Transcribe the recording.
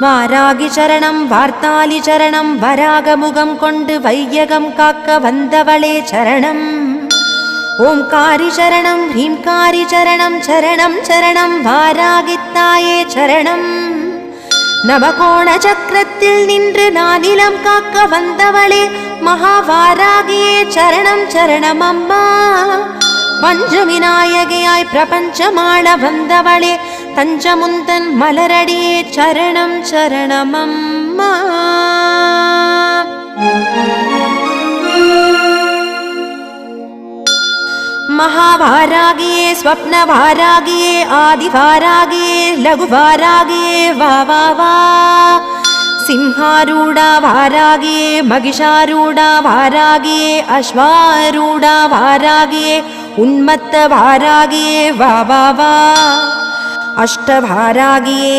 வாராகி சரணம் வார்த்தாலி சரணம் வராகமுகம் கொண்டு வையகம் காக்க வந்தவளே சரணம். ஓம்காரி சரணம் ஹ்ரீம்காரி சரணம் சரணம் சரணம் வாராகித்தாயே சரணம். நவகோண சக்கரத்தில் நின்று நானிலம் காக்க வந்தவளே மகாவாராகியே சரணம் சரணம் அம்மா. பஞ்சவிநாயகியாய் பிரபஞ்சமாள வந்தவளே தஞ்சமுந்தன் மலரடியே சரணம் சரணம் அம்மா. महावारागिये स्वप्नवारागिये आदिवारागिये लघुवारागिये वा वा वा. सिंहारूढा वारागिये महिषारूढा वारागिये अश्वारूढा वारागिये उन्मत्त वारागिये वा वा वा. अष्टवारागिये